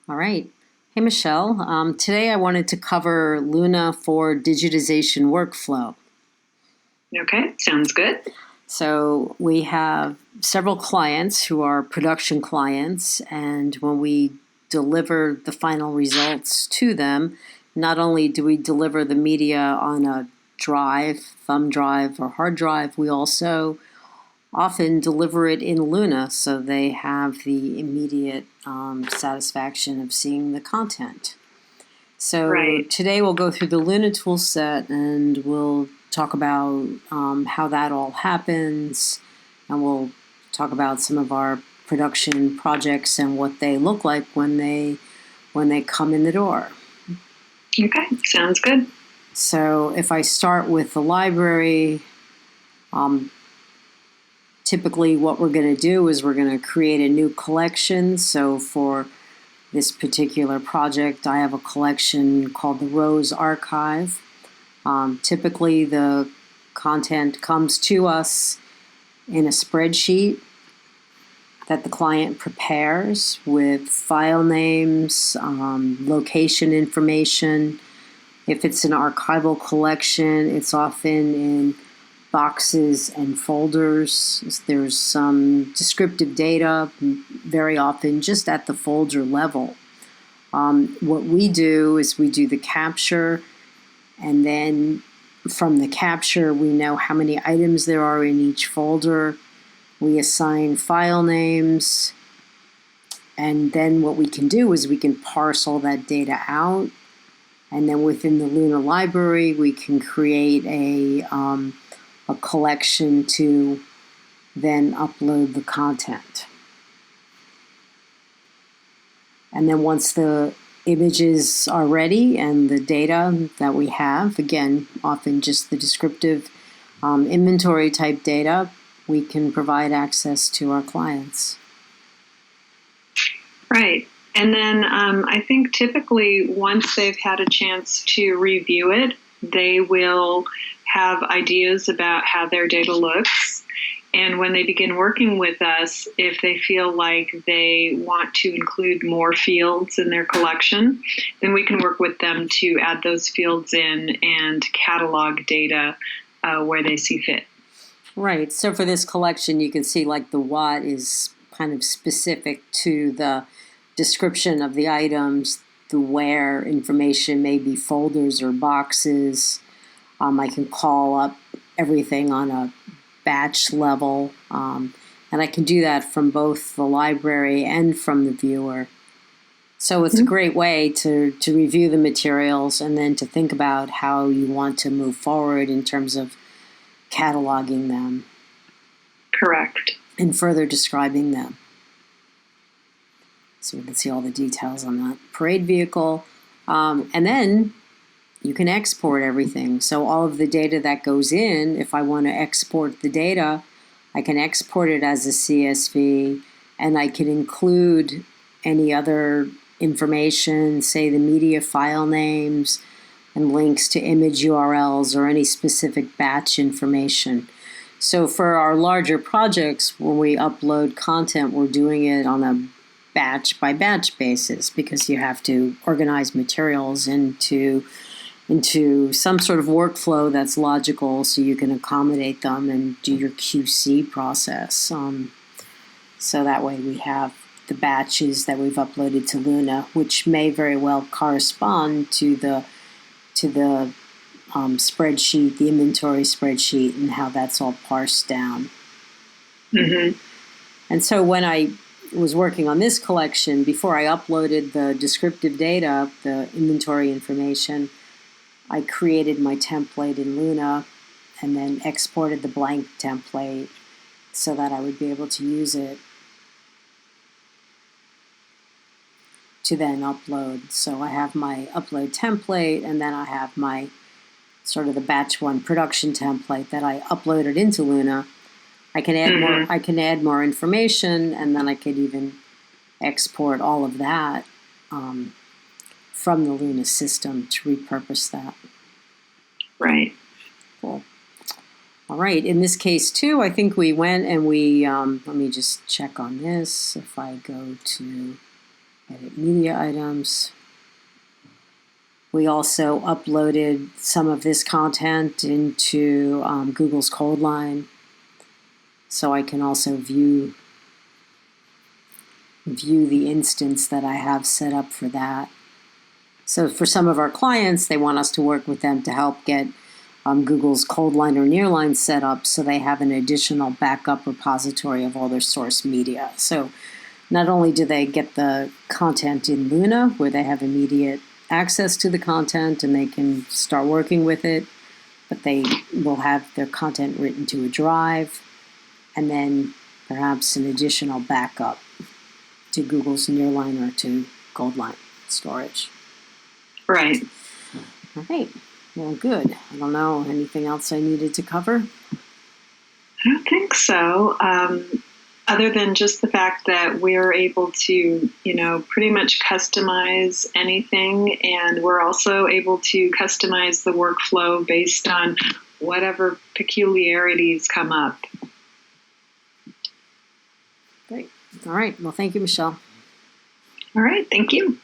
All right. Hey, Michelle. Today I wanted to cover Luna for digitization workflow. Okay, sounds good. So we have several clients who are production clients, and when we deliver the final results to them, not only do we deliver the media on a drive, thumb drive, or hard drive, we also often deliver it in Luna so they have the immediate satisfaction of seeing the content. So Right. today we'll go through the Luna toolset and we'll talk about how that all happens, and we'll talk about some of our production projects and what they look like when they come in the door. Okay, sounds good. So if I start with the library, typically what we're going to do is we're going to create a new collection. So for this particular project, I have a collection called the Rose Archive. Typically the content comes to us in a spreadsheet that the client prepares with file names, location information. If it's an archival collection, it's often in boxes and folders. There's some descriptive data, very often just at the folder level. What we do is we do the capture, and then from the capture, we know how many items there are in each folder. We assign file names, and then what we can do is we can parse all that data out. And then within the Luna library, we can create a collection to then upload the content. And then once the images are ready and the data that we have, again, often just the descriptive inventory type data, we can provide access to our clients. Right. And then I think typically once they've had a chance to review it, they will have ideas about how their data looks. And when they begin working with us, if they feel like they want to include more fields in their collection, then we can work with them to add those fields in and catalog data where they see fit. Right. So for this collection, you can see like the what is kind of specific to the description of the items, the where information may be folders or boxes. I can call up everything on a batch level, and I can do that from both the library and from the viewer. So it's a great way to review the materials and then to think about how you want to move forward in terms of cataloging them. Correct. And further describing them. So we can see all the details on that parade vehicle. And then you can export everything. So all of the data that goes in, if I want to export the data, I can export it as a CSV, and I can include any other information, say the media file names and links to image URLs or any specific batch information. So for our larger projects, when we upload content, we're doing it on a batch by batch basis because you have to organize materials into some sort of workflow that's logical so you can accommodate them and do your QC process. So that way we have the batches that we've uploaded to Luna, which may very well correspond to the spreadsheet, the inventory spreadsheet, and how that's all parsed down. Mm-hmm. And so when I was working on this collection, before I uploaded the descriptive data, the inventory information, I created my template in Luna and then exported the blank template so that I would be able to use it to then upload. So I have my upload template, and then I have my sort of the batch one production template that I uploaded into Luna. I can add more. I can add more information, and then I could even export all of that from the Luna system to repurpose that. Right. Cool. All right. In this case, too, I think we went and we, let me just check on this. If I go to Edit media items. We also uploaded some of this content into Google's Code Line, so I can also view the instance that I have set up for that. So for some of our clients, they want us to work with them to help get Google's Cold Line or Nearline set up so they have an additional backup repository of all their source media. So not only do they get the content in Luna, where they have immediate access to the content and they can start working with it, but they will have their content written to a drive and then perhaps an additional backup to Google's Nearline or to Cold Line storage. Right. All right. Well, good. I don't know. Anything else I needed to cover? I don't think so. Other than just the fact that we're able to, pretty much customize anything, and we're also able to customize the workflow based on whatever peculiarities come up. Great. All right. Well, thank you, Michelle. All right. Thank you.